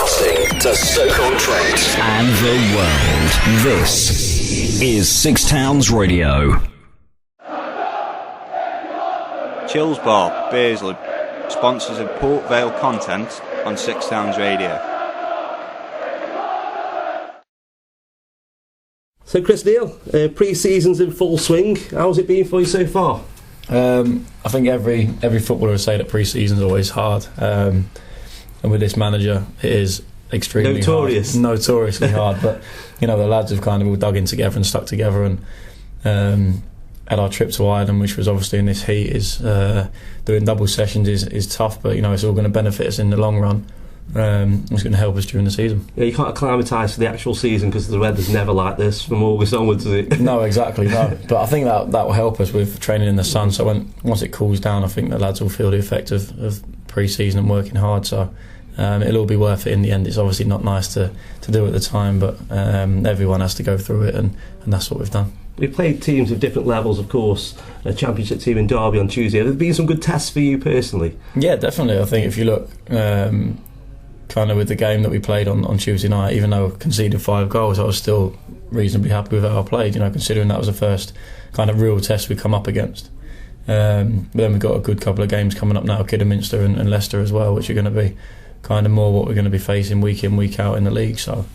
Broadcasting to Stoke-on-Trent and the world. This is Six Towns Radio. Chills Bar, Bearsley, sponsors of Port Vale content on Six Towns Radio. So Chris, Neal, pre-season's in full swing. How's it been for you so far? I think every footballer would say that pre-season's always hard, and with this manager it is extremely notoriously hard. But you know, the lads have kind of all dug in together and stuck together, and at our trip to Ireland, which was obviously in this heat, is doing double sessions is tough, but you know, it's all going to benefit us in the long run. It's going to help us during the season. Yeah, you can't acclimatise to the actual season because the weather's never like this from August onwards, is it? No, exactly, no. But I think that will help us with training in the sun. So once it cools down, I think the lads will feel the effect of pre-season and working hard. So it'll all be worth it in the end. It's obviously not nice to do at the time, but everyone has to go through it, and that's what we've done. We've played teams of different levels, of course. A championship team in Derby on Tuesday. Have there been some good tests for you personally? Yeah, definitely. I think if you look kind of with the game that we played on Tuesday night, even though I conceded 5 goals, I was still reasonably happy with how I played, you know, considering that was the first kind of real test we come up against. But then we've got a good couple of games coming up now, Kidderminster and Leicester as well, which are going to be kind of more what we're going to be facing week in, week out in the league. So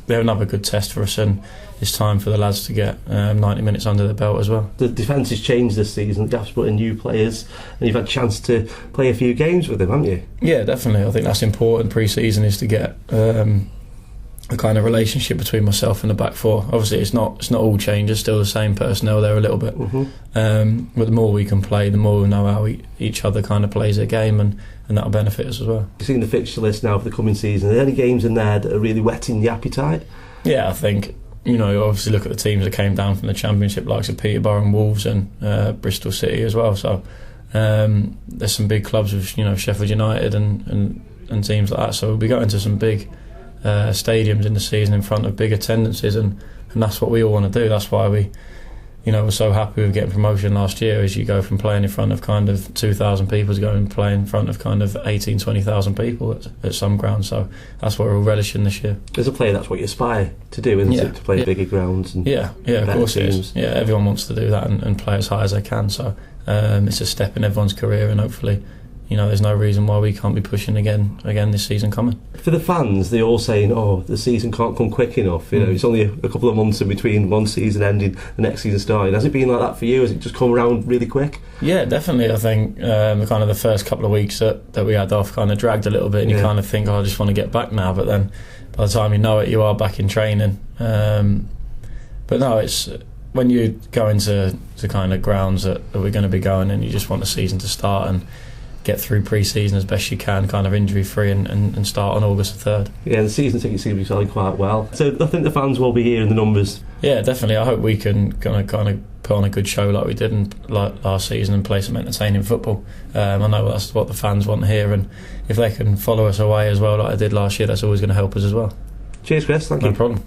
they're another good test for us, and it's time for the lads to get 90 minutes under their belt as well. The defence has changed this season. Gaff's put in new players, and you've had a chance to play a few games with them, haven't you? Yeah, definitely. I think that's important pre-season, is to get a kind of relationship between myself and the back four. Obviously it's not all changes, still the same personnel there a little bit. But the more we can play, the more we know how each other kind of plays their game, and that'll benefit us as well. You've seen the fixture list now for the coming season. Are there any games in there that are really whetting the appetite? Yeah, I think, you know, you obviously look at the teams that came down from the Championship, likes of Peterborough and Wolves and Bristol City as well. So there's some big clubs with, you know, Sheffield United and teams like that. So we'll be going to some big stadiums in the season in front of big attendances, and that's what we all want to do. That's why we, you know, we're so happy with getting promotion last year, as you go from playing in front of kind of 2,000 people to going and playing in front of kind of 20,000 people at some grounds. So that's what we're relishing this year. As a player, that's what you aspire to do, isn't it? To play bigger grounds and of course it is. Yeah, everyone wants to do that and play as high as they can. So it's a step in everyone's career, and hopefully, you know, there's no reason why we can't be pushing again this season coming. For the fans, they're all saying, oh, the season can't come quick enough. You know, it's only a couple of months in between one season ending, the next season starting. Has it been like that for you? Has it just come around really quick? Yeah, definitely. I think kind of the first couple of weeks that we had off kind of dragged a little bit, and you kind of think, oh, I just want to get back now. But then by the time you know it, you are back in training. But no, it's when you go into kind of grounds that we're going to be going, and you just want the season to start and get through pre-season as best you can, kind of injury-free, and start on August 3rd. Yeah, the season tickets seem to be selling quite well. So I think the fans will be here in the numbers. Yeah, definitely. I hope we can kind of put on a good show like we did last season and play some entertaining football. I know that's what the fans want to hear, and if they can follow us away as well like I did last year, that's always going to help us as well. Cheers, Chris. Thank you. No problem.